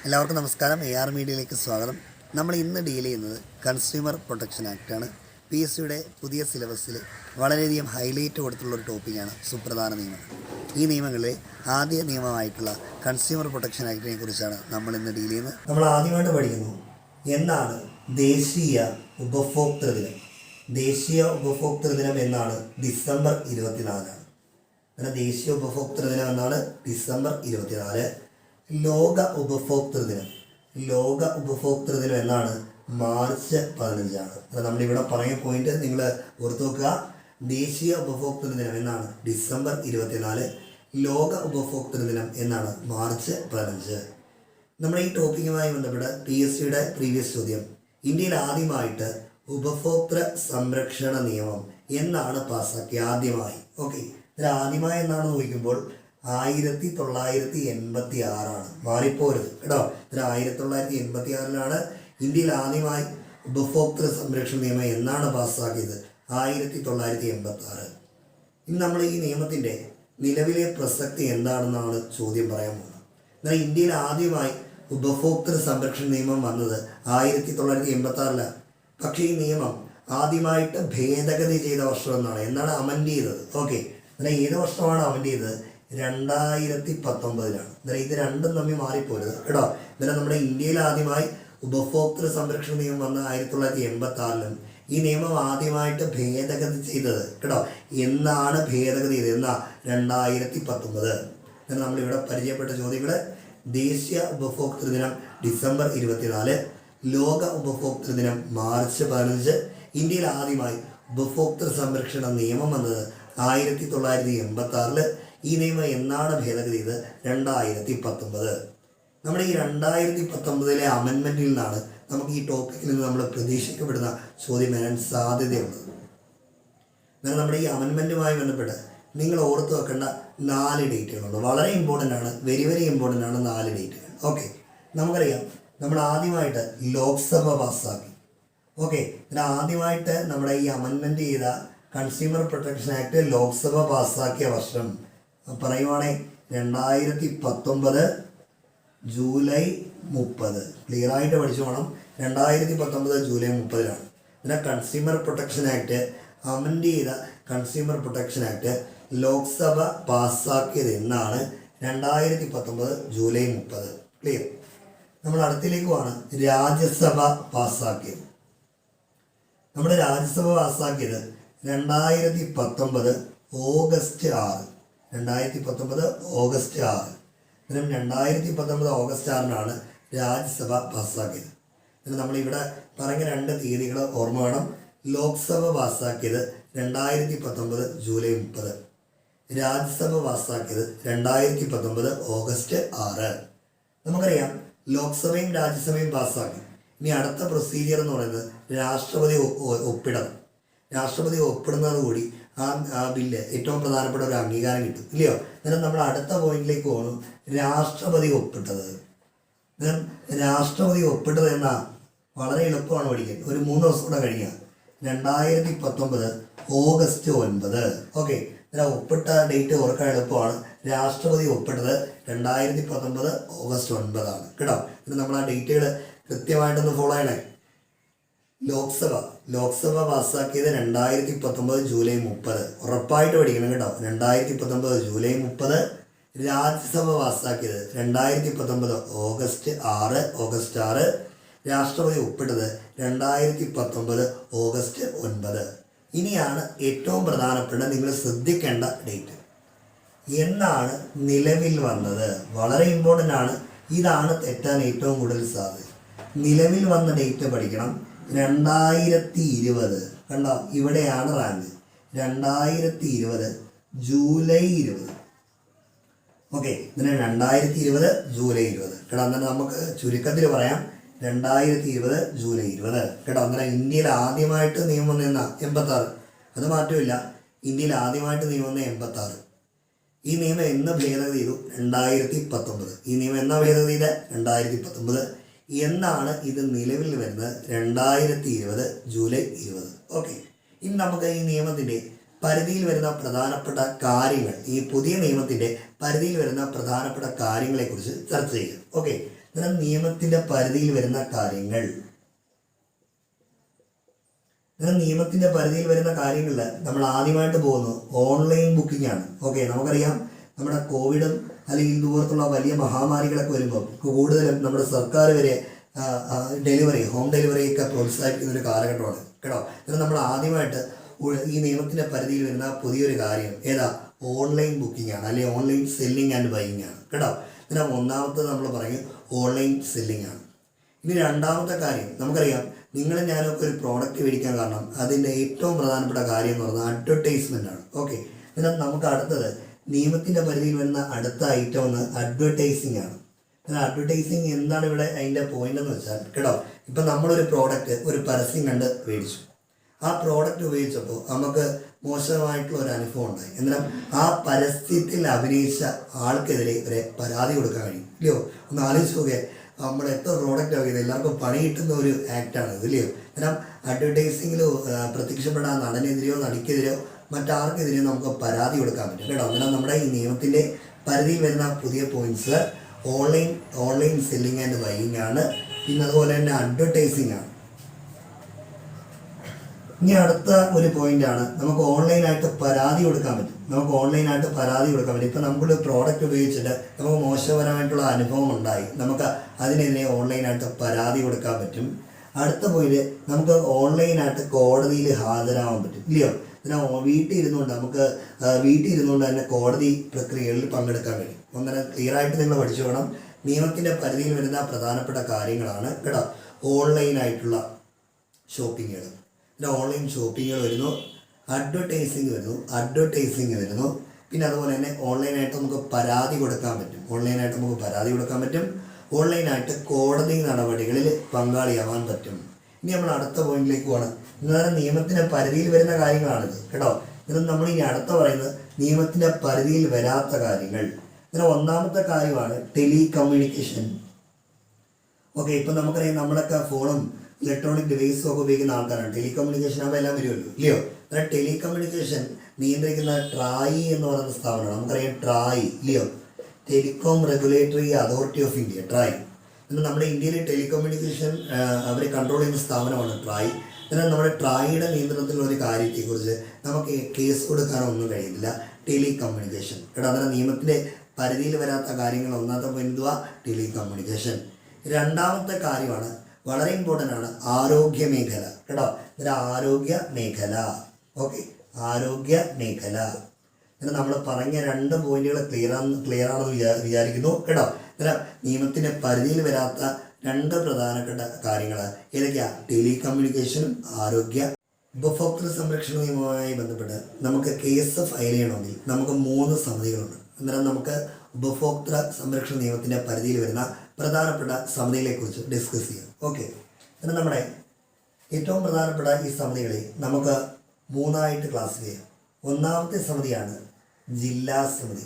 എല്ലാവർക്കും നമസ്കാരം. AR മീഡിയയിലേക്ക് സ്വാഗതം. നമ്മൾ ഇന്ന് ഡീൽ ചെയ്യുന്നത് കൺസ്യൂമർ പ്രൊട്ടക്ഷൻ ആക്റ്റാണ്. PSCയുടെ പുതിയ സിലബസിൽ വളരെയധികം ഹൈലൈറ്റ് കൊടുത്തുള്ളൊരു ടോപ്പിക്കാണ് സുപ്രധാന നിയമങ്ങൾ. ഈ നിയമങ്ങളിലെ ആദ്യ നിയമമായിട്ടുള്ള കൺസ്യൂമർ പ്രൊട്ടക്ഷൻ ആക്ടിനെ കുറിച്ചാണ് നമ്മൾ ഇന്ന് ഡീൽ ചെയ്യുന്നത്. നമ്മൾ ആദ്യമായിട്ട് പഠിക്കുന്നു എന്നാണ് ദേശീയ ഉപഭോക്തൃ ദിനം. ദേശീയ ഉപഭോക്തൃ ദിനം എന്നാണ് ഡിസംബർ 24. അങ്ങനെ ദേശീയ ഉപഭോക്തൃ ദിനം എന്നാണ് ഡിസംബർ 24. ലോക ഉപഭോക്തൃ ദിനം എന്നാണ് മാർച്ച് 15. അത് നമ്മളിവിടെ പറയുന്ന പോയിന്റ് നിങ്ങൾ ഓർത്ത് നോക്കുക. ദേശീയ ഉപഭോക്തൃ ദിനം എന്നാണ് ഡിസംബർ 24. ലോക ഉപഭോക്തൃ ദിനം എന്നാണ് മാർച്ച് 15. നമ്മുടെ ഈ ടോപ്പിക്കുമായി ബന്ധപ്പെട്ട് PSCയുടെ പ്രീവിയസ് ചോദ്യം, ഇന്ത്യയിൽ ആദ്യമായിട്ട് ഉപഭോക്തൃ സംരക്ഷണ നിയമം എന്നാണ് പാസ്സാക്കിയത്? ആദ്യമായി. ഓക്കെ, ഇതിൽ ആദ്യമായി എന്നാണ് നോക്കുമ്പോൾ 1986. മാറിപ്പോരുത് കേട്ടോ. ഇതിൽ 1986 ഇന്ത്യയിൽ ആദ്യമായി ഉപഭോക്തൃ സംരക്ഷണ നിയമം എന്നാണ് പാസ്സാക്കിയത്? 1986. ഇനി നമ്മൾ ഈ നിയമത്തിൻ്റെ നിലവിലെ പ്രസക്തി എന്താണെന്നാണ് ചോദ്യം പറയാൻ പോകുന്നത്. എന്നാൽ ഇന്ത്യയിൽ ആദ്യമായി ഉപഭോക്തൃ സംരക്ഷണ നിയമം വന്നത് 1986. പക്ഷേ ഈ നിയമം ആദ്യമായിട്ട് ഭേദഗതി ചെയ്ത വർഷം എന്നാണ് അമെൻഡ് ചെയ്തത്. ഓക്കെ, എന്നാൽ ഏത് വർഷമാണ് അമെൻഡ് ചെയ്തത്? 2019. എന്നാൽ ഇത് രണ്ടും തമ്മിൽ മാറിപ്പോരുത് കേട്ടോ. എന്നാൽ നമ്മുടെ ഇന്ത്യയിൽ ആദ്യമായി ഉപഭോക്തൃ സംരക്ഷണ നിയമം വന്ന 1986 ഈ നിയമം ആദ്യമായിട്ട് ഭേദഗതി ചെയ്തത് കേട്ടോ. എന്നാണ് ഭേദഗതി ചെയ്തത്? എന്നാ 2019. എന്നാൽ നമ്മളിവിടെ പരിചയപ്പെട്ട ചോദ്യങ്ങൾ: ദേശീയ ഉപഭോക്തൃ ദിനം ഡിസംബർ 24, ലോക ഉപഭോക്തൃ ദിനം മാർച്ച് 15, ഇന്ത്യയിൽ ആദ്യമായി ഉപഭോക്തൃ സംരക്ഷണ നിയമം വന്നത് 1986. ഈ നിയമം എന്നാണ് ഭേദഗതി ചെയ്തത്? 2019. നമ്മുടെ ഈ 2019 അമെൻമെൻറ്റിൽ നിന്നാണ് നമുക്ക് ഈ ടോപ്പിക്കിൽ നിന്ന് നമ്മൾ പ്രതീക്ഷിക്കപ്പെടുന്ന ചോദ്യം വരാൻ സാധ്യതയുള്ളത്. എന്നാൽ നമ്മുടെ ഈ അമെൻമെൻറ്റുമായി ബന്ധപ്പെട്ട് നിങ്ങൾ ഓർത്ത് വെക്കേണ്ട 4 ഡേറ്റുകളുണ്ട്. വളരെ ഇമ്പോർട്ടൻ്റ് ആണ്, വെരി ഇമ്പോർട്ടൻ്റ് ആണ് 4 ഡേറ്റുകൾ. ഓക്കെ, നമുക്കറിയാം നമ്മൾ ആദ്യമായിട്ട് ലോക്സഭ പാസ്സാക്കി. ഓക്കെ, ഇതിന് ആദ്യമായിട്ട് നമ്മുടെ ഈ അമെൻമെൻറ്റ് ചെയ്ത കൺസ്യൂമർ പ്രൊട്ടക്ഷൻ ആക്ട് ലോക്സഭ പാസ്സാക്കിയ വർഷം പറയുവാണെങ്കിൽ 2019 ജൂലൈ 30. ക്ലിയറായിട്ട് പഠിച്ചു വേണം. 2019 ജൂലൈ 30 ഇതിനെ കൺസ്യൂമർ പ്രൊട്ടക്ഷൻ ആക്ട് അമെൻഡ് ചെയ്ത കൺസ്യൂമർ പ്രൊട്ടക്ഷൻ ആക്ട് ലോക്സഭ പാസ്സാക്കിയത് എന്നാണ് 2019 ജൂലൈ 30. ക്ലിയർ. നമ്മൾ അടുത്തിലേക്ക് പോവാണ്. രാജ്യസഭ പാസ്സാക്കിയത്. നമ്മുടെ രാജ്യസഭ പാസ്സാക്കിയത് 2019 ഓഗസ്റ്റ് 6. 2019 ഓഗസ്റ്റ് 6. ഇതിനും 2019 ഓഗസ്റ്റ് 6 രാജ്യസഭ പാസ്സാക്കിയത്. ഇതിന് നമ്മളിവിടെ പറഞ്ഞ 2 തീയതികൾ ഓർമ്മ വേണം. ലോക്സഭ പാസ്സാക്കിയത് 2019 ജൂലൈ 30. രാജ്യസഭ പാസ്സാക്കിയത് 2019 ഓഗസ്റ്റ് 6. നമുക്കറിയാം ലോക്സഭയും രാജ്യസഭയും പാസ്സാക്കി. ഇനി അടുത്ത പ്രൊസീജിയർ എന്ന് പറയുന്നത് രാഷ്ട്രപതി ഒപ്പിടണം. രാഷ്ട്രപതി ഒപ്പിടുന്നതോടുകൂടി ആ ബില്ല് ഏറ്റവും പ്രധാനപ്പെട്ട ഒരു അംഗീകാരം കിട്ടും, ഇല്ലയോ? എന്നാൽ നമ്മൾ അടുത്ത പോയിന്റിലേക്ക് പോകണം. രാഷ്ട്രപതി ഒപ്പിട്ടത്. രാഷ്ട്രപതി ഒപ്പിട്ടത് എന്നാ വളരെ എളുപ്പമാണ് പഠിക്കാൻ. ഒരു 3 ദിവസം കൂടെ കഴിഞ്ഞാൽ 2019 ഓഗസ്റ്റ് 9. ഓക്കെ, ഒപ്പിട്ട ഡേറ്റ് ഓർക്കാൻ എളുപ്പമാണ്. രാഷ്ട്രപതി ഒപ്പിട്ടത് 2019 ഓഗസ്റ്റ് 9 കേട്ടോ. ഇത് നമ്മൾ ആ ഡേറ്റുകൾ കൃത്യമായിട്ടൊന്ന് ഫോളോ ചെയ്യണേ. ലോക്സഭ പാസ്സാക്കിയത് 2019 ജൂലൈ 30. ഉറപ്പായിട്ട് പഠിക്കണം കേട്ടോ. 2019 ജൂലൈ 30. രാജ്യസഭ പാസ്സാക്കിയത് 2019 ഓഗസ്റ്റ് 6. രാഷ്ട്രപതി ഒപ്പിട്ടത് 2019 ഓഗസ്റ്റ് 9. ഇനിയാണ് ഏറ്റവും പ്രധാനപ്പെട്ട നിങ്ങൾ ശ്രദ്ധിക്കേണ്ട ഡേറ്റ്. എന്നാണ് നിലവിൽ വന്നത്? വളരെ ഇമ്പോർട്ടൻ്റ് ആണ്. ഇതാണ് തെറ്റാൻ ഏറ്റവും കൂടുതൽ സാധ്യത. നിലവിൽ വന്ന ഡേറ്റ് പഠിക്കണം. 2020. കണ്ടോ, ഇവിടെയാണ് റാങ്ക്. 2020 ജൂലൈ 20. ഓക്കെ, ഇതിന് 2020 ജൂലൈ 20 കേട്ടോ. അങ്ങനെ നമുക്ക് ചുരുക്കത്തിൽ പറയാം 2020 ജൂലൈ 20 കേട്ടോ. അങ്ങനെ ഇന്ത്യയിൽ ആദ്യമായിട്ട് നിയമം നിന്ന 86. അത് മാറ്റമില്ല. ഇന്ത്യയിൽ ആദ്യമായിട്ട് നിയമം 86. ഈ നിയമം എന്ന് ഭേദഗതി ചെയ്തു? 2019. ഈ നിയമം എന്നാ ഭേദഗതി ചെയ്ത്? 2019. എന്നാണ് ഇത് നിലവിൽ വരുന്നത്? 2020 ജൂലൈ 20. ഓക്കെ, ഇനി നമുക്ക് ഈ നിയമത്തിൻ്റെ പരിധിയിൽ വരുന്ന പ്രധാനപ്പെട്ട കാര്യങ്ങൾ, ഈ പുതിയ നിയമത്തിൻ്റെ പരിധിയിൽ വരുന്ന പ്രധാനപ്പെട്ട കാര്യങ്ങളെക്കുറിച്ച് ചർച്ച ചെയ്യും. ഓക്കെ, അന്നേരം നിയമത്തിൻ്റെ പരിധിയിൽ വരുന്ന കാര്യങ്ങൾ, നിയമത്തിൻ്റെ പരിധിയിൽ വരുന്ന കാര്യങ്ങളിൽ നമ്മൾ ആദ്യമായിട്ട് പോകുന്നത് ഓൺലൈൻ ബുക്കിംഗ് ആണ്. ഓക്കെ, നമുക്കറിയാം നമ്മുടെ കോവിഡും അല്ലെങ്കിൽ ഇതുപോലത്തുള്ള വലിയ മഹാമാരികളൊക്കെ വരുമ്പോൾ കൂടുതലും നമ്മുടെ സർക്കാർ വരെ ഡെലിവറി, ഹോം ഡെലിവറി ഒക്കെ പ്രോത്സാഹിപ്പിക്കുന്ന ഒരു കാലഘട്ടമാണ് കേട്ടോ. എന്നാൽ നമ്മൾ ആദ്യമായിട്ട് ഈ നിയമത്തിൻ്റെ പരിധിയിൽ വരുന്ന പുതിയൊരു കാര്യം ഏതാ? ഓൺലൈൻ ബുക്കിംഗ് ആണ്, അല്ലെങ്കിൽ ഓൺലൈൻ സെല്ലിംഗ് ആൻഡ് ബൈയിങ് ആണ് കേട്ടോ. ഇതിന് ഒന്നാമത്തെ നമ്മൾ പറയും ഓൺലൈൻ സെല്ലിംഗ് ആണ്. ഇനി രണ്ടാമത്തെ കാര്യം നമുക്കറിയാം, നിങ്ങളും ഞാനൊക്കെ ഒരു പ്രോഡക്റ്റ് മേടിക്കാൻ കാരണം അതിൻ്റെ ഏറ്റവും പ്രധാനപ്പെട്ട കാര്യം എന്ന് പറഞ്ഞാൽ അഡ്വർടൈസ്മെൻ്റ് ആണ്. ഓക്കെ, എന്നാൽ നമുക്ക് അടുത്തത് നിയമത്തിൻ്റെ പരിധിയിൽ വരുന്ന അടുത്ത ഐറ്റം ഒന്ന് അഡ്വർടൈസിങ് ആണ്. എന്നാൽ അഡ്വർടൈസിങ് എന്താണ് ഇവിടെ അതിൻ്റെ പോയിന്റ് എന്ന് വെച്ചാൽ കേട്ടോ, ഇപ്പം നമ്മളൊരു പ്രോഡക്റ്റ് ഒരു പരസ്യം കണ്ട് മേടിച്ചു, ആ പ്രോഡക്റ്റ് ഉപയോഗിച്ചപ്പോൾ നമുക്ക് മോശമായിട്ടുള്ള ഒരു അനുഭവം ഉണ്ടായി. എന്നാൽ ആ പരസ്യത്തിൽ അഭിനയിച്ച ആൾക്കെതിരെ ഇവരെ പരാതി കൊടുക്കാൻ കഴിയും ഇല്ലയോ? ഒന്ന് ആലോചിച്ച് നോക്കേ, നമ്മൾ എത്ര പ്രോഡക്റ്റ് ആക്കിയത് എല്ലാവർക്കും പണി കിട്ടുന്ന ഒരു ആക്റ്റാണ് ഇത് ഇല്ലയോ? കാരണം അഡ്വർടൈസിങ്ങിൽ പ്രത്യക്ഷപ്പെടാൻ നടനെതിരെയോ നടിക്കെതിരെയോ മറ്റാർക്കെതിരെയോ നമുക്ക് പരാതി കൊടുക്കാൻ പറ്റും കേട്ടോ. അന്നേരം നമ്മുടെ ഈ നിയമത്തിൻ്റെ പരിധിയിൽ വരുന്ന പുതിയ points online selling and buying ആണ്. പിന്നെ അതുപോലെ തന്നെ അഡ്വർടൈസിങ് ആണ്. ഇനി അടുത്ത ഒരു പോയിന്റാണ്, നമുക്ക് ഓൺലൈനായിട്ട് പരാതി കൊടുക്കാൻ പറ്റും. ഇപ്പം നമുക്കൊരു പ്രോഡക്റ്റ് ഉപയോഗിച്ചിട്ട് നമുക്ക് മോശപരമായിട്ടുള്ള അനുഭവം ഉണ്ടായി, നമുക്ക് അതിനെതിരെ ഓൺലൈനായിട്ട് പരാതി കൊടുക്കാൻ പറ്റും. അടുത്ത പോയിന്റ്, നമുക്ക് ഓൺലൈനായിട്ട് കോടതിയിൽ ഹാജരാകാൻ പറ്റും ഇല്ലയോ? എന്നാൽ വീട്ടിൽ ഇരുന്നുകൊണ്ട് തന്നെ കോടതി പ്രക്രിയകളിൽ പങ്കെടുക്കാൻ കഴിയും. ഒന്നര ക്ലിയറായിട്ട് നിങ്ങൾ പഠിച്ചു വേണം. നിയമത്തിൻ്റെ പരിധിയിൽ വരുന്ന പ്രധാനപ്പെട്ട കാര്യങ്ങളാണ് കേട്ടോ ഓൺലൈനായിട്ടുള്ള ഷോപ്പിങ്ങുകൾ. ഓൺലൈൻ ഷോപ്പിങ്ങുകൾ വരുന്നു, അഡ്വർടൈസിങ് വരുന്നു. പിന്നെ അതുപോലെ തന്നെ ഓൺലൈനായിട്ട് നമുക്ക് പരാതി കൊടുക്കാൻ പറ്റും. ഓൺലൈനായിട്ട് കോടതി നടപടികളിൽ പങ്കാളിയാവാൻ പറ്റും. ഇനി നമ്മൾ അടുത്ത പോയിന്റിലേക്ക് പോകണം. എന്നാലും നിയമത്തിൻ്റെ പരിധിയിൽ വരുന്ന കാര്യങ്ങളാണിത് കേട്ടോ. ഇത് നമ്മൾ ഇനി അടുത്ത പറയുന്നത് നിയമത്തിൻ്റെ പരിധിയിൽ വരാത്ത കാര്യങ്ങൾ. ഇതിന് ഒന്നാമത്തെ കാര്യമാണ് ടെലികമ്മ്യൂണിക്കേഷൻ. ഓക്കെ, ഇപ്പം നമുക്കറിയാം നമ്മളൊക്കെ ഫോണും ഇലക്ട്രോണിക് ഡിവൈസും ഒക്കെ ഉപയോഗിക്കുന്ന ആൾക്കാരാണ്. ടെലികമ്മ്യൂണിക്കേഷൻ ആകുമ്പോൾ എല്ലാം വരുമല്ലോ ഇല്ലയോ? എന്നാൽ ടെലികമ്മ്യൂണിക്കേഷൻ നിയന്ത്രിക്കുന്ന ട്രായ് എന്ന് പറയുന്ന സ്ഥാപനമാണ്. നമുക്കറിയാം ട്രായ് ഇല്ലയോ? Telecom regulatory authority of India, TRAI. എന്നാൽ നമ്മുടെ ഇന്ത്യയിലെ ടെലികമ്മ്യൂണിക്കേഷൻ അവരെ കൺട്രോൾ ചെയ്യുന്ന സ്ഥാപനമാണ് ട്രായ്. എന്നാൽ നമ്മുടെ ട്രായിയുടെ നിയന്ത്രണത്തിലുള്ള ഒരു കാര്യത്തെക്കുറിച്ച് നമുക്ക് കേസ് കൊടുക്കാനൊന്നും കഴിയുന്നില്ല. ടെലികമ്മ്യൂണിക്കേഷൻ കേട്ടോ. അന്നേരം നിയമത്തിൻ്റെ പരിധിയിൽ വരാത്ത കാര്യങ്ങൾ ഒന്നാമത്തെ പോയിന്റ് ടെലികമ്മ്യൂണിക്കേഷൻ. രണ്ടാമത്തെ കാര്യമാണ് വളരെ ഇമ്പോർട്ടൻ്റ് ആണ് ആരോഗ്യ മേഖല കേട്ടോ. ആരോഗ്യ മേഖല. ഓക്കെ, ആരോഗ്യ മേഖല. എന്നാൽ നമ്മൾ പറഞ്ഞ രണ്ട് പോയിന്റുകൾ ക്ലിയർ ആണെന്ന് വിചാരിക്കുന്നു കേട്ടോ. എന്നാൽ നിയമത്തിൻ്റെ പരിധിയിൽ വരാത്ത രണ്ട് പ്രധാനപ്പെട്ട കാര്യങ്ങൾ ഏതൊക്കെയാണ്? ടെലികമ്മ്യൂണിക്കേഷനും ആരോഗ്യ. ഉപഭോക്തൃ സംരക്ഷണ നിയമവുമായി ബന്ധപ്പെട്ട് നമുക്ക് കേസ് ഫയൽ ചെയ്യണമെങ്കിൽ നമുക്ക് 3 സമിതികളുണ്ട്. അന്നേരം നമുക്ക് ഉപഭോക്തൃ സംരക്ഷണ നിയമത്തിൻ്റെ പരിധിയിൽ വരുന്ന പ്രധാനപ്പെട്ട സമിതികളെക്കുറിച്ച് ഡിസ്കസ് ചെയ്യാം. ഓക്കെ, എന്നാൽ നമ്മുടെ ഏറ്റവും പ്രധാനപ്പെട്ട ഈ സമിതികളെ നമുക്ക് 3ആയിട്ട് ക്ലാസിഫൈ ചെയ്യാം. ഒന്നാമത്തെ സമിതിയാണ് ജില്ലാ സമിതി.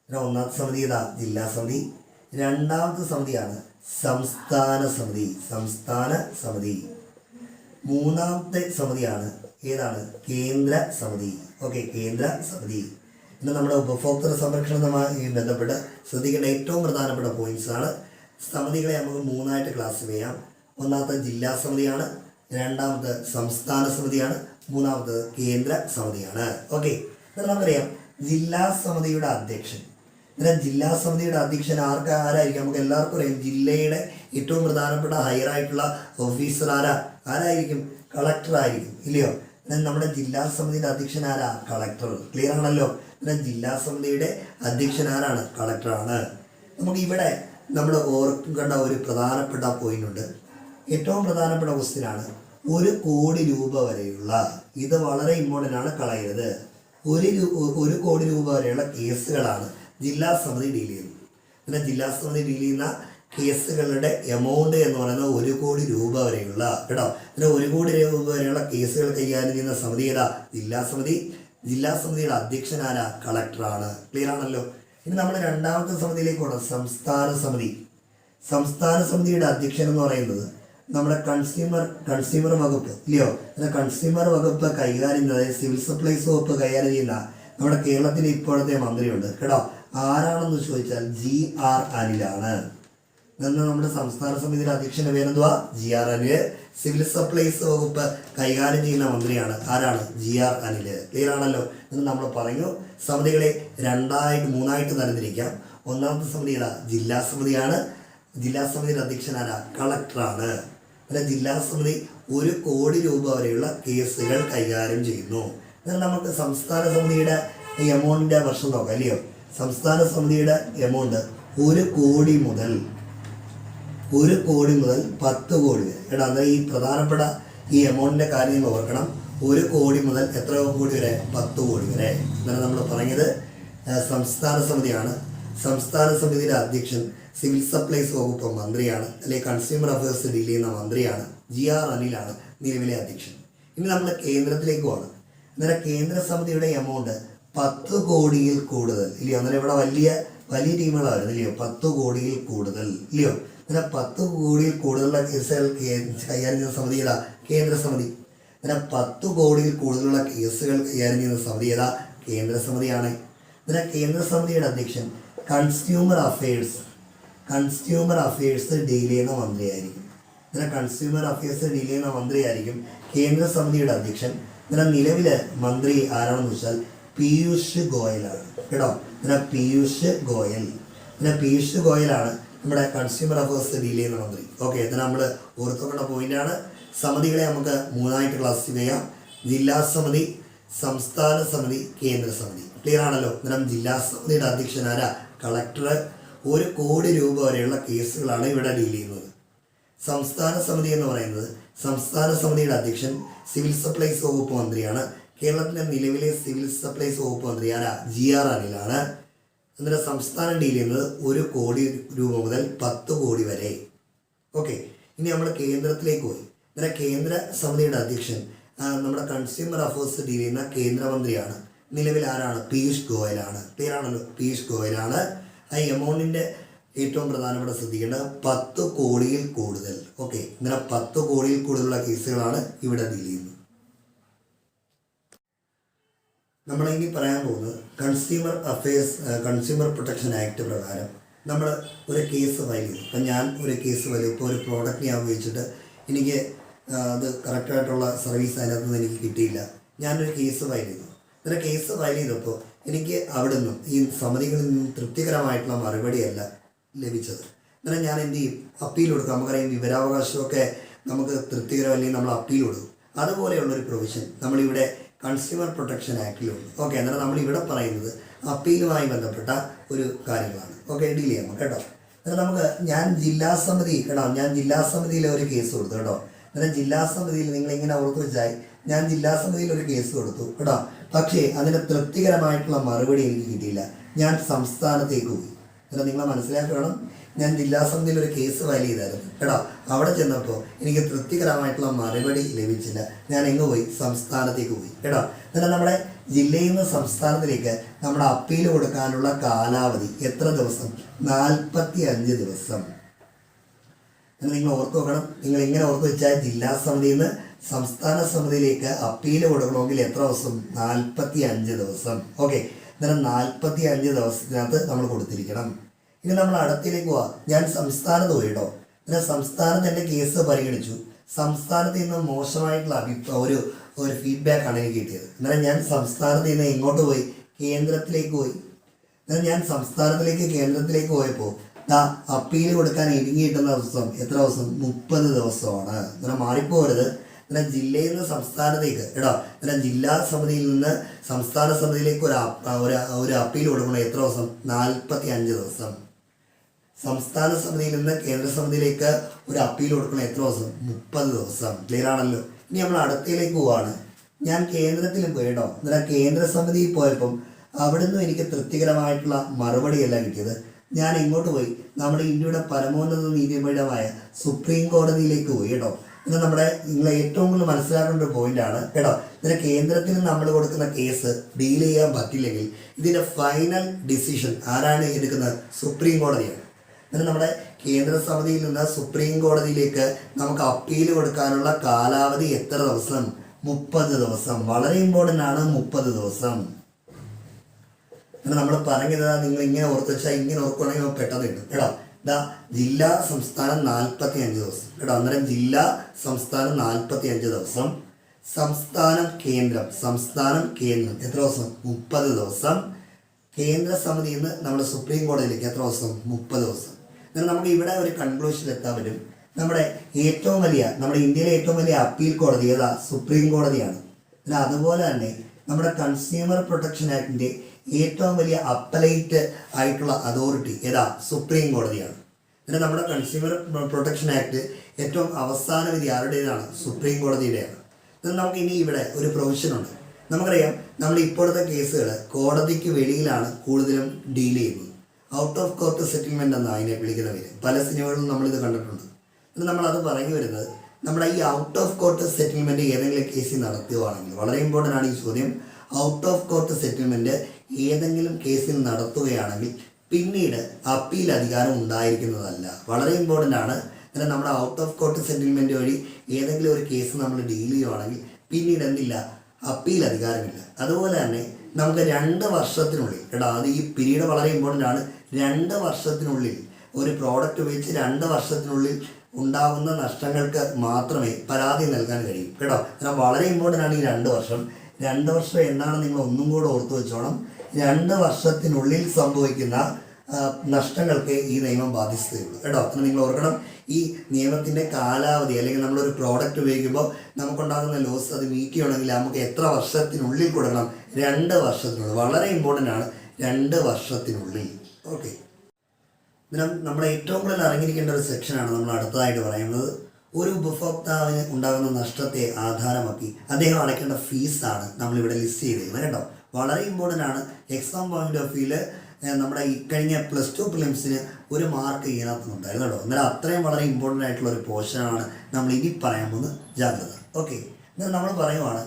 ഒന്നാമത്തെ സമിതി ഏതാ? ജില്ലാ സമിതി. രണ്ടാമത്തെ സമിതിയാണ് സംസ്ഥാന സമിതി. മൂന്നാമത്തെ സമിതിയാണ് ഏതാണ്? കേന്ദ്ര സമിതി. ഓക്കെ, കേന്ദ്ര സമിതി. ഇന്ന് നമ്മുടെ ഉപഭോക്തൃ സംരക്ഷണവുമായി ബന്ധപ്പെട്ട് ശ്രദ്ധിക്കേണ്ട ഏറ്റവും പ്രധാനപ്പെട്ട പോയിന്റ്സ് ആണ്. സമിതികളെ നമുക്ക് 3ആയിട്ട് ക്ലാസിഫൈ ചെയ്യാം. ഒന്നാമത്തെ ജില്ലാ സമിതിയാണ്, രണ്ടാമത്തെ സംസ്ഥാന സമിതിയാണ്, മൂന്നാമത്തെ കേന്ദ്ര സമിതിയാണ്. ഓക്കെ, എന്നാൽ നമുക്കറിയാം ജില്ലാ സമിതിയുടെ അധ്യക്ഷൻ. എന്നാൽ ജില്ലാ സമിതിയുടെ അധ്യക്ഷൻ ആരായിരിക്കും? നമുക്ക് എല്ലാവർക്കും അറിയാം, ജില്ലയുടെ ഏറ്റവും പ്രധാനപ്പെട്ട ഹയറായിട്ടുള്ള ഓഫീസർ ആരായിരിക്കും? കളക്ടർ ആയിരിക്കും ഇല്ലയോ? എന്നാൽ നമ്മുടെ ജില്ലാ സമിതിയുടെ അധ്യക്ഷൻ ആരാ? കളക്ടർ. ക്ലിയർ ആണല്ലോ? എന്നാൽ ജില്ലാ സമിതിയുടെ അധ്യക്ഷൻ ആരാണ്? കളക്ടറാണ്. നമുക്കിവിടെ നമ്മൾ ഓർക്കേണ്ട ഒരു പ്രധാനപ്പെട്ട പോയിന്റ് ഉണ്ട്. ഏറ്റവും പ്രധാനപ്പെട്ട ക്വസ്റ്റ്യനാണ് 1 കോടി രൂപ വരെയുള്ള, ഇത് വളരെ ഇമ്പോർട്ടൻ്റ് ആണ്, കളയരുത്. 1 കോടി രൂപ വരെയുള്ള കേസുകളാണ് ജില്ലാ സമിതി ഡീൽ ചെയ്യുന്നത്. പിന്നെ ജില്ലാ സമിതി ഡീൽ ചെയ്യുന്ന കേസുകളുടെ എമൗണ്ട് എന്ന് പറയുന്നത് 1 കോടി രൂപ വരെയുള്ള കേട്ടോ. പിന്നെ 1 കോടി രൂപ വരെയുള്ള കേസുകൾ കൈകാര്യം ചെയ്യുന്ന സമിതി ഏതാ? ജില്ലാ സമിതി. ജില്ലാ സമിതിയുടെ അധ്യക്ഷൻ ആരാ? കളക്ടറാണ്. ക്ലിയർ ആണല്ലോ? ഇനി നമ്മൾ രണ്ടാമത്തെ സമിതിയിലേക്ക് പോകണം, സംസ്ഥാന സമിതി. സംസ്ഥാന സമിതിയുടെ അധ്യക്ഷൻ എന്ന് പറയുന്നത് നമ്മുടെ കൺസ്യൂമർ വകുപ്പ് ഇല്ലയോ, കൺസ്യൂമർ വകുപ്പ് കൈകാര്യം, അതായത് സിവിൽ സപ്ലൈസ് വകുപ്പ് കൈകാര്യം ചെയ്യുന്ന നമ്മുടെ കേരളത്തിലെ ഇപ്പോഴത്തെ മന്ത്രിയുണ്ട് കേട്ടോ. ആരാണെന്ന് ചോദിച്ചാൽ GR അനിലാണ്. നിന്ന് നമ്മുടെ സംസ്ഥാന സമിതിയുടെ അധ്യക്ഷന്റെ പേരെന്തുവാ? GR അനിൽ. സിവിൽ സപ്ലൈസ് വകുപ്പ് കൈകാര്യം ചെയ്യുന്ന മന്ത്രിയാണ്. ആരാണ്? GR അനിൽ. ക്ലിയർ ആണല്ലോ. എന്ന് നമ്മൾ പറഞ്ഞു. സമിതികളെ മൂന്നായിട്ട് തരംതിരിക്കാം. ഒന്നാമത്തെ സമിതി ജില്ലാ സമിതിയാണ്. ജില്ലാ സമിതിയുടെ അധ്യക്ഷൻ ആരാ? കളക്ടറാണ്. അല്ല, ജില്ലാ സമിതി 1 കോടി രൂപ വരെയുള്ള കേസുകൾ കൈകാര്യം ചെയ്യുന്നു. എന്നാൽ നമുക്ക് സംസ്ഥാന സമിതിയുടെ എമൗണ്ടിൻ്റെ വർഷം നോക്കാം അല്ലയോ. സംസ്ഥാന സമിതിയുടെ എമൗണ്ട് 1 കോടി മുതൽ 10 കോടി വരെ. എടാ, എന്നാൽ ഈ പ്രധാനപ്പെട്ട ഈ എമൗണ്ടിൻ്റെ കാര്യം നിങ്ങൾ ഓർക്കണം. 1 കോടി മുതൽ എത്ര കോടി വരെ? 10 കോടി വരെ. എന്നാണ് നമ്മൾ പറഞ്ഞത്. സംസ്ഥാന സമിതിയാണ്. സംസ്ഥാന സമിതിയുടെ അധ്യക്ഷൻ സിവിൽ സപ്ലൈസ് വകുപ്പ് മന്ത്രിയാണ്, അല്ലെങ്കിൽ കൺസ്യൂമർ അഫയേഴ്സ് ഡീൽ ചെയ്യുന്ന മന്ത്രിയാണ്. GR അനിലാണ് നിലവിലെ അധ്യക്ഷൻ. ഇനി നമ്മൾ കേന്ദ്രത്തിലേക്ക് പോകണം. അന്നേരം കേന്ദ്ര സമിതിയുടെ എമൗണ്ട് 10 കോടിയിൽ കൂടുതൽ ഇല്ലയോ. അന്നേരം ഇവിടെ വലിയ ടീമുകളായിരുന്നു ഇല്ലയോ. 10 കോടിയിൽ കൂടുതൽ ഇല്ലയോ. അന്നേരം 10 കോടിയിൽ കൂടുതലുള്ള കേസുകൾ കൈകാര്യം ചെയ്യുന്ന സമിതി ഏതാ? കേന്ദ്ര സമിതി. അന്നേരം 10 കോടിയിൽ കൂടുതലുള്ള കേസുകൾ കൈകാര്യം ചെയ്യുന്ന സമിതി ഏതാ? കേന്ദ്ര സമിതിയാണ്. അന്നേരം കേന്ദ്ര സമിതിയുടെ അധ്യക്ഷൻ കൺസ്യൂമർ അഫയേഴ്സ് ഡീൽ ചെയ്യുന്ന മന്ത്രിയായിരിക്കും. അന്നേരം കൺസ്യൂമർ അഫയേഴ്സ് ഡീൽ ചെയ്യുന്ന മന്ത്രിയായിരിക്കും കേന്ദ്ര സമിതിയുടെ അധ്യക്ഷൻ. അന്നേരം നിലവിലെ മന്ത്രി ആരാണെന്ന് വെച്ചാൽ പീയൂഷ് ഗോയലാണ് കേട്ടോ. അന്നേരം പീയൂഷ് ഗോയലാണ് നമ്മുടെ കൺസ്യൂമർ അഫയേഴ്സ് ഡീൽ ചെയ്യുന്ന മന്ത്രി. ഓക്കെ, ഇതിന് നമ്മൾ ഓർത്തുകൊണ്ട പോയിന്റാണ്. സമിതികളെ നമുക്ക് 3ആയിട്ട് ക്ലാസിഫൈ ചെയ്യാം. ജില്ലാ സമിതി, സംസ്ഥാന സമിതി, കേന്ദ്ര സമിതി. ക്ലിയർ ആണല്ലോ. അന്നേരം ജില്ലാ സമിതിയുടെ അധ്യക്ഷൻ ആരാ? കളക്ടർ. 1 കോടി രൂപ വരെയുള്ള കേസുകളാണ് ഇവിടെ ഡീൽ ചെയ്യുന്നത്. സംസ്ഥാന സമിതി എന്ന് പറയുന്നത്, സംസ്ഥാന സമിതിയുടെ അധ്യക്ഷൻ സിവിൽ സപ്ലൈസ് വകുപ്പ് മന്ത്രിയാണ്. കേരളത്തിലെ നിലവിലെ സിവിൽ സപ്ലൈസ് വകുപ്പ് മന്ത്രി ആരാ? GR അനിലാണ്. അന്നേരം സംസ്ഥാനം ഡീൽ ചെയ്യുന്നത് 1 കോടി രൂപ മുതൽ 10 കോടി വരെ. ഓക്കെ, ഇനി നമ്മൾ കേന്ദ്രത്തിലേക്ക് പോയി. അന്നേരം കേന്ദ്ര സമിതിയുടെ അധ്യക്ഷൻ നമ്മുടെ കൺസ്യൂമർ അഫയേഴ്സ് ഡീൽ ചെയ്യുന്ന കേന്ദ്രമന്ത്രിയാണ്. നിലവിൽ ആരാണ്? പീയൂഷ് ഗോയലാണ്. ക്ലിയർ ആണല്ലോ. പീയൂഷ് ഗോയലാണ്. ആ എമൗണ്ടിൻ്റെ ഏറ്റവും പ്രധാനപ്പെട്ട ശ്രദ്ധിക്കേണ്ടത് 10 കോടിയിൽ കൂടുതൽ. ഓക്കെ, ഇങ്ങനെ 10 കോടിയിൽ കൂടുതലുള്ള കേസുകളാണ് ഇവിടെ ഡീൽ ചെയ്യുന്നത്. നമ്മളിനി പറയാൻ പോകുന്നത് കൺസ്യൂമർ പ്രൊട്ടക്ഷൻ ആക്ട് പ്രകാരം നമ്മൾ ഒരു കേസ് ഫയൽ ചെയ്തു. ഇപ്പം ഞാൻ ഒരു കേസ് ഫയൽ, ഇപ്പോൾ ഒരു പ്രോഡക്റ്റ് ഞാൻ ഉപയോഗിച്ചിട്ട് എനിക്ക് അത് കറക്റ്റായിട്ടുള്ള സർവീസ് അതിനകത്ത് നിന്ന് എനിക്ക് കിട്ടിയില്ല. ഞാനൊരു കേസ് ഫയൽ ചെയ്തു. അങ്ങനെ കേസ് ഫയൽ ചെയ്തപ്പോൾ എനിക്ക് അവിടെ നിന്നും ഈ സമിതികളിൽ നിന്നും തൃപ്തികരമായിട്ടുള്ള മറുപടിയല്ല ലഭിച്ചത്. അന്നേരം ഞാൻ എന്ത് ചെയ്യും? അപ്പീൽ കൊടുക്കും. നമുക്കറിയാം വിവരാവകാശമൊക്കെ നമുക്ക് തൃപ്തികരമല്ലെങ്കിൽ നമ്മൾ അപ്പീൽ കൊടുക്കും. അതുപോലെയുള്ളൊരു പ്രൊവിഷൻ നമ്മളിവിടെ കൺസ്യൂമർ പ്രൊട്ടക്ഷൻ ആക്ടിലുണ്ട്. ഓക്കെ, അന്നേരം നമ്മളിവിടെ പറയുന്നത് അപ്പീലുമായി ബന്ധപ്പെട്ട ഒരു കാര്യങ്ങളാണ്. ഓക്കെ, ഡീൽ ചെയ്യാം കേട്ടോ. അന്നേരം ഞാൻ ജില്ലാ സമിതിയിലെ ഒരു കേസ് കൊടുത്തു കേട്ടോ. അന്നേരം ജില്ലാ സമിതിയിൽ നിങ്ങളിങ്ങനെ ഓർത്ത് വെച്ചാൽ ഞാൻ ജില്ലാ സമിതിയിൽ ഒരു കേസ് കൊടുത്തു കേട്ടോ. പക്ഷേ അതിന് തൃപ്തികരമായിട്ടുള്ള മറുപടി എനിക്ക് കിട്ടിയില്ല. ഞാൻ സംസ്ഥാനത്തേക്ക് പോയി. അന്നേരം നിങ്ങൾ മനസ്സിലാക്കണം, ഞാൻ ജില്ലാ സമിതിയിൽ ഒരു കേസ് ഫയൽ ചെയ്തായിരുന്നു കേട്ടോ. അവിടെ ചെന്നപ്പോൾ എനിക്ക് തൃപ്തികരമായിട്ടുള്ള മറുപടി ലഭിച്ചില്ല. ഞാൻ എങ്ങ് പോയി? സംസ്ഥാനത്തേക്ക് പോയി കേട്ടോ. അന്നേരം നമ്മുടെ ജില്ലയിൽ നിന്ന് സംസ്ഥാനത്തിലേക്ക് നമ്മുടെ അപ്പീൽ കൊടുക്കാനുള്ള കാലാവധി എത്ര ദിവസം? 45 ദിവസം. നിങ്ങൾ ഓർത്ത് നോക്കണം. നിങ്ങൾ ഇങ്ങനെ ഓർത്ത് വെച്ചാൽ ജില്ലാ സമിതിയിൽ നിന്ന് സംസ്ഥാന സമിതിയിലേക്ക് അപ്പീൽ കൊടുക്കണമെങ്കിൽ എത്ര ദിവസം? 45 ദിവസം. ഓക്കെ, അന്നേരം 45 ദിവസത്തിനകത്ത് നമ്മൾ കൊടുത്തിരിക്കണം. ഇനി നമ്മൾ അടുത്തേക്ക് പോവാം. ഞാൻ സംസ്ഥാനത്ത് പോയിട്ടോ. പിന്നെ സംസ്ഥാനത്ത് എൻ്റെ കേസ് പരിഗണിച്ചു. സംസ്ഥാനത്ത് നിന്ന് മോശമായിട്ടുള്ള ഒരു ഫീഡ്ബാക്കാണ് എനിക്ക് കിട്ടിയത്. അന്നേരം ഞാൻ സംസ്ഥാനത്ത് നിന്ന് എങ്ങോട്ട് പോയി? കേന്ദ്രത്തിലേക്ക് പോയി. അന്നേരം ഞാൻ കേന്ദ്രത്തിലേക്ക് പോയപ്പോൾ അപ്പീൽ കൊടുക്കാൻ ഇടുങ്ങി കിട്ടുന്ന ദിവസം എത്ര ദിവസം? 30 ദിവസമാണ്. അന്നേരം മാറിപ്പോരുത്. അന്നേരം ജില്ലയിൽ നിന്ന് സംസ്ഥാനത്തേക്ക് അന്നേരം ജില്ലാ സമിതിയിൽ നിന്ന് സംസ്ഥാന സമിതിയിലേക്ക് ഒരു അപ്പീൽ കൊടുക്കണം എത്ര ദിവസം? 45 ദിവസം. സംസ്ഥാന സമിതിയിൽ നിന്ന് കേന്ദ്ര സമിതിയിലേക്ക് ഒരു അപ്പീൽ കൊടുക്കണം എത്ര ദിവസം? 30 ദിവസം. ക്ലിയർ ആണല്ലോ. ഇനി നമ്മൾ അടുത്തയിലേക്ക് പോവാണ്. ഞാൻ കേന്ദ്രത്തിലും പോയിട്ടോ. അന്നേരം കേന്ദ്ര സമിതിയിൽ പോയപ്പം അവിടുന്ന് എനിക്ക് തൃപ്തികരമായിട്ടുള്ള മറുപടിയല്ല കിട്ടിയത്. ഞാൻ ഇങ്ങോട്ട് പോയി, നമ്മുടെ ഇന്ത്യയുടെ പരമോന്നത നീതിപീഠമായ സുപ്രീം കോടതിയിലേക്ക് പോയി കേട്ടോ. ഇത് നിങ്ങളെ ഏറ്റവും കൂടുതൽ മനസ്സിലാക്കേണ്ട ഒരു പോയിന്റാണ് കേട്ടോ. ഇതിന് കേന്ദ്രത്തിന് നമ്മൾ കൊടുക്കുന്ന കേസ് ഡീൽ ചെയ്യാൻ പറ്റില്ലെങ്കിൽ ഇതിൻ്റെ ഫൈനൽ ഡിസിഷൻ ആരാണ് എടുക്കുന്നത്? സുപ്രീം കോടതിയാണ്. പിന്നെ നമ്മുടെ കേന്ദ്ര സമിതിയിൽ നിന്ന് സുപ്രീം കോടതിയിലേക്ക് നമുക്ക് അപ്പീൽ കൊടുക്കാനുള്ള കാലാവധി എത്ര ദിവസം? 30 ദിവസം. വളരെ ഇമ്പോർട്ടൻ്റ് ആണ് 30 ദിവസം. നമ്മൾ പറഞ്ഞത് നിങ്ങൾ ഇങ്ങനെ ഓർത്ത് വെച്ചാൽ ഇങ്ങനെ ഓർക്കുകയാണെങ്കിൽ പെട്ടെന്ന് കിട്ടും കേട്ടോ. ജില്ലാ സംസ്ഥാനം 45 ദിവസം കേട്ടോ. അന്നേരം ജില്ലാ സംസ്ഥാനം 45 ദിവസം. സംസ്ഥാനം കേന്ദ്രം എത്ര ദിവസം? 30 ദിവസം. കേന്ദ്ര സമിതിയിൽ നിന്ന് നമ്മുടെ സുപ്രീം കോടതിയിലേക്ക് എത്ര ദിവസം? 30 ദിവസം. എന്നാൽ നമുക്ക് ഇവിടെ ഒരു കൺക്ലൂഷനിൽ എത്താൻ പറ്റും. നമ്മുടെ ഇന്ത്യയിലെ ഏറ്റവും വലിയ അപ്പീൽ കോടതി ഏതാ? സുപ്രീം കോടതിയാണ്. എന്നാൽ അതുപോലെ തന്നെ നമ്മുടെ കൺസ്യൂമർ പ്രൊട്ടക്ഷൻ ആക്ടിൻ്റെ ഏറ്റവും വലിയ അപ്പലൈറ്റ് ആയിട്ടുള്ള അതോറിറ്റി ഏതാ? സുപ്രീം കോടതിയാണ്. എന്നാൽ നമ്മുടെ കൺസ്യൂമർ പ്രൊട്ടക്ഷൻ ആക്ട് ഏറ്റവും അവസാന വിധി ആരുടേതാണ്? സുപ്രീം കോടതിയുടെയാണ്. എന്നാൽ നമുക്ക് ഇനി ഇവിടെ ഒരു പ്രൊവിഷനുണ്ട്. നമുക്കറിയാം നമ്മൾ ഇപ്പോഴത്തെ കേസുകൾ കോടതിക്ക് വെളിയിലാണ് കൂടുതലും ഡീൽ ചെയ്യുന്നത്. ഔട്ട് ഓഫ് കോർട്ട് സെറ്റിൽമെൻറ്റ് എന്നാണ് അതിനെ വിളിക്കുന്ന പേര്. പല സിനിമകളിലും നമ്മളിത് കണ്ടിട്ടുണ്ട്. എന്നാൽ നമ്മളത് പറഞ്ഞു വരുന്നത് നമ്മുടെ ഈ ഔട്ട് ഓഫ് കോർട്ട് സെറ്റിൽമെൻറ്റ് ഏതെങ്കിലും കേസിൽ നടത്തുകയാണെങ്കിൽ, വളരെ ഇമ്പോർട്ടൻ്റ് ആണ് ഈ ചോദ്യം, ഔട്ട് ഓഫ് കോർട്ട് സെറ്റിൽമെൻറ്റ് ഏതെങ്കിലും കേസിൽ നടത്തുകയാണെങ്കിൽ പിന്നീട് അപ്പീൽ അധികാരം ഉണ്ടായിരിക്കുന്നതല്ല. വളരെ ഇമ്പോർട്ടൻ്റ് ആണ്. എന്നാൽ നമ്മുടെ ഔട്ട് ഓഫ് കോർട്ട് സെറ്റിൽമെൻറ്റ് വഴി ഏതെങ്കിലും ഒരു കേസ് നമ്മൾ ഡീൽ ചെയ്യുകയാണെങ്കിൽ പിന്നീട് എന്തില്ല? അപ്പീൽ അധികാരമില്ല. അതുപോലെ തന്നെ നമുക്ക് 2 വർഷത്തിനുള്ളിൽ കേട്ടോ, അത് ഈ പീരീഡ് വളരെ ഇമ്പോർട്ടൻ്റ് ആണ്. 2 വർഷത്തിനുള്ളിൽ ഒരു പ്രോഡക്റ്റ് ഉപയോഗിച്ച് 2 വർഷത്തിനുള്ളിൽ ഉണ്ടാകുന്ന നഷ്ടങ്ങൾക്ക് മാത്രമേ പരാതി നൽകാൻ കഴിയും കേട്ടോ. എന്നാൽ വളരെ ഇമ്പോർട്ടൻ്റ് ആണ് ഈ 2 വർഷം. 2 വർഷം എന്നാണ് നിങ്ങൾ ഒന്നും കൂടെ ഓർത്തു വെച്ചോണം. 2 വർഷത്തിനുള്ളിൽ സംഭവിക്കുന്ന നഷ്ടങ്ങൾക്ക് ഈ നിയമം ബാധിക്കുകയുള്ളൂ കേട്ടോ. അങ്ങനെ നിങ്ങൾ ഓർക്കണം, ഈ നിയമത്തിൻ്റെ കാലാവധി അല്ലെങ്കിൽ നമ്മളൊരു പ്രോഡക്റ്റ് ഉപയോഗിക്കുമ്പോൾ നമുക്കുണ്ടാകുന്ന ലോസ് അത് മീറ്റ് ചെയ്യണമെങ്കിൽ നമുക്ക് എത്ര വർഷത്തിനുള്ളിൽ കൊടുക്കണം? 2 വർഷത്തിനുള്ളിൽ. വളരെ ഇമ്പോർട്ടൻ്റ് ആണ്, 2 വർഷത്തിനുള്ളിൽ. ഓക്കെ, നമ്മൾ ഏറ്റവും കൂടുതൽ അറിഞ്ഞിരിക്കേണ്ട ഒരു സെക്ഷനാണ് നമ്മൾ അടുത്തതായിട്ട് പറയുന്നത്. ഒരു ഉപഭോക്താവിന് ഉണ്ടാകുന്ന നഷ്ടത്തെ ആധാരമാക്കി അദ്ദേഹം അടയ്ക്കേണ്ട ഫീസാണ് നമ്മളിവിടെ ലിസ്റ്റ് ചെയ്തിരിക്കുന്നത് കേട്ടോ. വളരെ ഇമ്പോർട്ടൻ്റ് ആണ്. എക്സാം പോയിന്റ് ഓഫ് വ്യൂവിൽ നമ്മുടെ ഈ കഴിഞ്ഞ +2 പ്രിലിംസിന് ഒരു മാർക്ക് ഇതിനകത്തുനിന്നുണ്ടായിരുന്നു കേട്ടോ. എന്നാലും അത്രയും വളരെ ഇമ്പോർട്ടൻ്റ് ആയിട്ടുള്ള ഒരു പോർഷനാണ് നമ്മൾ ഇനി പറയാൻ പോകുന്നത്. ജാഗ്രത. ഓക്കെ, എന്നാൽ നമ്മൾ പറയുവാണ്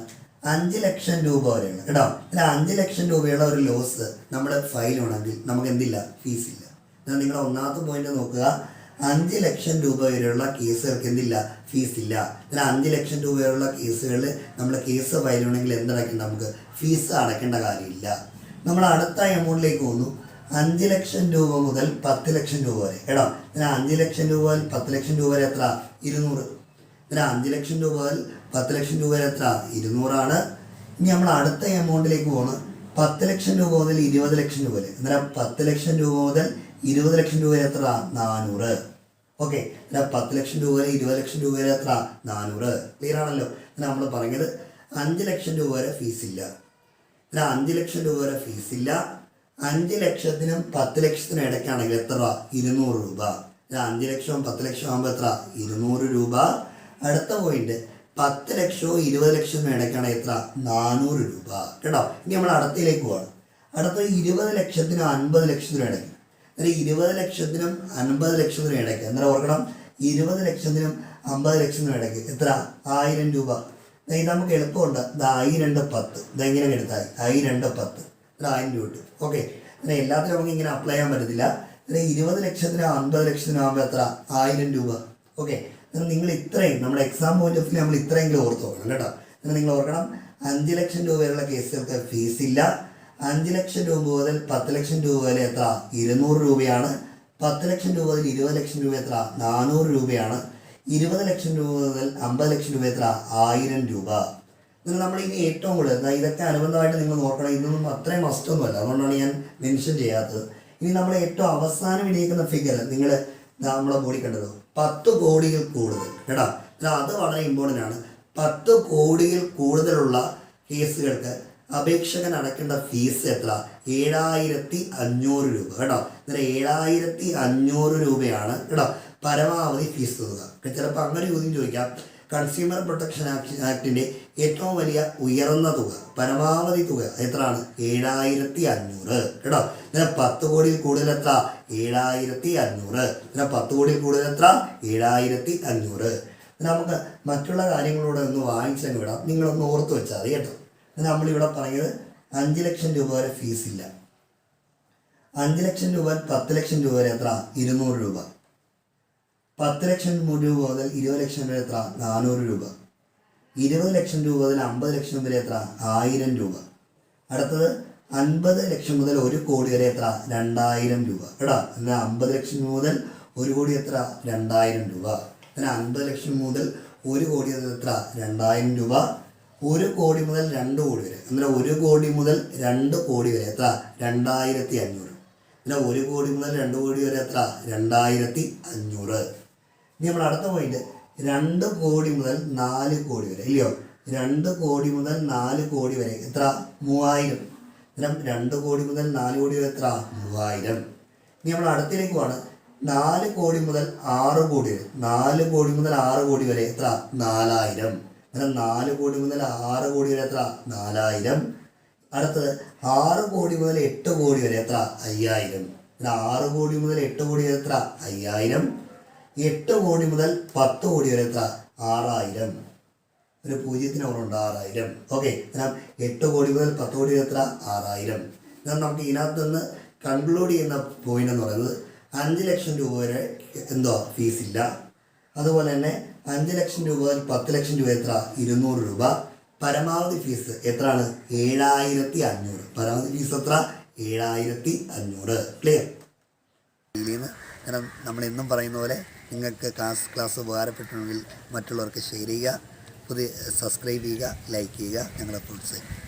5 ലക്ഷം രൂപ വരെയാണ് കേട്ടോ. അല്ല 5 ലക്ഷം രൂപയുള്ള ഒരു ലോസ് നമ്മുടെ ഫയലുണ്ടെങ്കിൽ നമുക്ക് എന്തില്ല? ഫീസില്ല. എന്നാൽ നിങ്ങൾ ഒന്നാമത്തെ പോയിന്റ് നോക്കുക, 5 ലക്ഷം രൂപ വരെയുള്ള കേസുകൾക്ക് എന്തില്ല? ഫീസില്ല. എന്നാൽ 5 ലക്ഷം രൂപ വരെയുള്ള കേസുകളിൽ നമ്മൾ കേസ് ഫയലുണ്ടെങ്കിൽ എന്തടയ്ക്കേണ്ട? നമുക്ക് ഫീസ് അടയ്ക്കേണ്ട കാര്യമില്ല. നമ്മൾ അടുത്ത എമൗണ്ടിലേക്ക് പോകുന്നു. 5 ലക്ഷം രൂപ മുതൽ 10 ലക്ഷം രൂപ വരെ കേട്ടോ. എന്നാൽ 5 ലക്ഷം രൂപ മുതൽ 10 ലക്ഷം രൂപ വരെ എത്ര? 200. എന്നാൽ 5 ലക്ഷം രൂപ മുതൽ 10 ലക്ഷം രൂപ വരെ എത്ര? 200 ഇനി നമ്മൾ അടുത്ത എമൗണ്ടിലേക്ക് പോകുന്നത് 10 ലക്ഷം രൂപ മുതൽ 20 ലക്ഷം രൂപ വരെ. എന്നാൽ 10 ലക്ഷം രൂപ മുതൽ 20 ലക്ഷം രൂപ വരെ എത്ര? 400. ഓക്കെ, എന്നാൽ 10 ലക്ഷം രൂപ വരെ 20 ലക്ഷം രൂപ വരെ എത്ര? 400. ക്ലിയർ ആണല്ലോ. എന്നാൽ നമ്മൾ പറഞ്ഞത് 5 ലക്ഷം രൂപ വരെ ഫീസില്ല. എന്നാൽ 5 ലക്ഷം രൂപ വരെ ഫീസില്ല. 5 ലക്ഷത്തിനും 10 ലക്ഷത്തിനും ഇടയ്ക്കാണെങ്കിൽ എത്ര? 200 രൂപ. 5 ലക്ഷവും 10 ലക്ഷവും ആകുമ്പോൾ എത്ര? 200 രൂപ. അടുത്ത പോയിന്റ് 10 ലക്ഷവും 20 ലക്ഷത്തിനും ഇടയ്ക്കാണെങ്കിൽ എത്ര? 400 രൂപ കേട്ടോ. ഇനി നമ്മൾ അടുത്തയിലേക്ക് പോവാണ്. അടുത്ത 20 ലക്ഷത്തിനും 50 ലക്ഷത്തിനും ഇടയ്ക്ക്. അതായത് 20 ലക്ഷത്തിനും 50 ലക്ഷത്തിനും ഇടയ്ക്ക്. അന്നേരം ഓർക്കണം, 20 ലക്ഷത്തിനും 50 ലക്ഷത്തിനും ഇടയ്ക്ക് എത്ര? 1000 രൂപ. ഇത് നമുക്ക് എളുപ്പമുണ്ട്. ഇത് 1000 × 10. ഇതെങ്ങനെ എടുത്താൽ 1000 × 10 1000 രൂപ കിട്ടും. ഓക്കെ, എന്നാൽ എല്ലാത്തിനും നമുക്ക് ഇങ്ങനെ അപ്ലൈ ചെയ്യാൻ പറ്റത്തില്ല. എന്നാൽ 20 ലക്ഷത്തിനും 50 ലക്ഷത്തിനും ആകുമ്പോൾ എത്ര? 1000 രൂപ. ഓക്കെ, എന്നാൽ നിങ്ങൾ ഇത്രയും നമ്മുടെ എക്സാം പോയിന്റ് ഓഫ് വ്യൂ നമ്മൾ ഇത്രയെങ്കിലും ഓർത്ത് നോക്കണം കേട്ടോ. എന്നാൽ നിങ്ങൾ ഓർക്കണം, 5 ലക്ഷം രൂപ വരെയുള്ള കേസുകൾക്ക് ഫീസില്ല. 5 ലക്ഷം രൂപ മുതൽ 10 ലക്ഷം രൂപ വരെ എത്ര? 200 രൂപയാണ്. 10 ലക്ഷം രൂപ മുതൽ 20 ലക്ഷം രൂപ എത്ര? 400 രൂപയാണ്. 20 ലക്ഷം രൂപ മുതൽ 50 ലക്ഷം രൂപ എത്ര? 1000 രൂപ. നിങ്ങൾ നമ്മൾ ഇനി ഏറ്റവും കൂടുതൽ ഇതൊക്കെ അനുബന്ധമായിട്ട് നിങ്ങൾ നോക്കണം. ഇതൊന്നും അത്രയും മസ്റ്റൊന്നുമല്ല, അതുകൊണ്ടാണ് ഞാൻ മെൻഷൻ ചെയ്യാത്തത്. ഇനി നമ്മൾ ഏറ്റവും അവസാനം ഇടിയിക്കുന്ന ഫിഗർ നിങ്ങൾ നമ്മളെ ബോഡി കണ്ടല്ലോ, 10 കോടിയിൽ കൂടുതൽ കേട്ടോ. അത് വളരെ ഇമ്പോർട്ടൻ്റ് ആണ്. 10 കോടിയിൽ കൂടുതലുള്ള കേസുകൾക്ക് അപേക്ഷകൻ അടയ്ക്കേണ്ട ഫീസ് എത്ര? 7500 രൂപ കേട്ടോ. അന്നേരം 7500 രൂപയാണ് കേട്ടോ പരമാവധി ഫീസ് തുക. ചിലപ്പോൾ അങ്ങനെ ചോദ്യം ചോദിക്കാം. കൺസ്യൂമർ പ്രൊട്ടക്ഷൻ ആക്ടിൻ്റെ ഏറ്റവും വലിയ ഉയർന്ന തുക, പരമാവധി തുക എത്രയാണ്? 7500 കേട്ടോ. എന്നാൽ 10 കോടിയിൽ കൂടുതൽ എത്ര? 7500. എന്നാൽ 10 കോടിയിൽ കൂടുതൽ എത്ര? 7500. നമുക്ക് മറ്റുള്ള കാര്യങ്ങളോട് ഒന്ന് വാങ്ങിച്ചങ്ങ് വിടാം. നിങ്ങളൊന്ന് ഓർത്ത് വെച്ചാൽ മതി കേട്ടോ. നമ്മളിവിടെ പറയുന്നത് 5 ലക്ഷം രൂപ വരെ ഫീസില്ല. 5 ലക്ഷം രൂപ 10 ലക്ഷം രൂപ വരെ എത്ര 200 രൂപ. 10 ലക്ഷം രൂപ മുതൽ 20 ലക്ഷം വരെ എത്ര 400 രൂപ. 20 ലക്ഷം രൂപ മുതൽ 50 ലക്ഷം വരെ എത്ര 1000 രൂപ. അടുത്തത് 50 ലക്ഷം മുതൽ 1 കോടി വരെ എത്ര 2000 രൂപ. കേട്ടോ, എന്നാൽ 50 ലക്ഷം മുതൽ 1 കോടി എത്ര 2000 രൂപ. പിന്നെ 50 ലക്ഷം മുതൽ 1 കോടി എത്ര 2000 രൂപ. 1 കോടി മുതൽ 2 കോടി വരെ, എന്നാൽ 1 കോടി മുതൽ 2 കോടി വരെ എത്ര 2500. പിന്നെ 1 കോടി മുതൽ 2 കോടി വരെ എത്ര 2500. ഇനി നമ്മൾ അടുത്ത പോയിന്റ് 2 കോടി മുതൽ 4 കോടി വരെ, ഇല്ലയോ? 2 കോടി മുതൽ 4 കോടി വരെ എത്ര 3000. അന്നേരം 2 കോടി മുതൽ 4 കോടി വരെ എത്ര 3000. ഇനി നമ്മൾ അടുത്തേക്ക് പോവാണ് 4 കോടി മുതൽ 6 കോടി വരെ. 4 കോടി മുതൽ 6 കോടി വരെ എത്ര 4000. അന്നേരം 4 കോടി മുതൽ 6 കോടി വരെ എത്ര 4000. അടുത്തത് 6 കോടി മുതൽ 8 കോടി വരെ എത്ര 5000. 6 കോടി മുതൽ 8 കോടി വരെ എത്ര 5000. 8 കോടി മുതൽ 10 കോടി വരെ എത്ര 6000. ഒരു പൂജ്യത്തിന് ഓർമ്മയുണ്ട് 6000. ഓക്കെ, എന്നാൽ 8 കോടി മുതൽ 10 കോടി വരെ എത്ര 6000. എന്നാൽ നമുക്ക് ഇതിനകത്ത് നിന്ന് കൺക്ലൂഡ് ചെയ്യുന്ന പോയിന്റ് എന്ന് പറയുന്നത് 5 ലക്ഷം രൂപ വരെ എന്തോ ഫീസില്ല. അതുപോലെ തന്നെ 5 ലക്ഷം രൂപ മുതൽ 10 ലക്ഷം രൂപ എത്ര 200 രൂപ. പരമാവധി ഫീസ് എത്രയാണ് 7500. പരമാവധി ഫീസ് എത്ര 7500. ക്ലിയർ? കാരണം നമ്മളെന്നും പറയുന്ന പോലെ നിങ്ങൾക്ക് ക്ലാസ് ഉപകാരപ്പെട്ടുണ്ടെങ്കിൽ മറ്റുള്ളവർക്ക് ഷെയർ ചെയ്യുക, സബ്സ്ക്രൈബ് ചെയ്യുക, ലൈക്ക് ചെയ്യുക, ഞങ്ങളെ പ്രോത്സാഹിപ്പിക്കുക.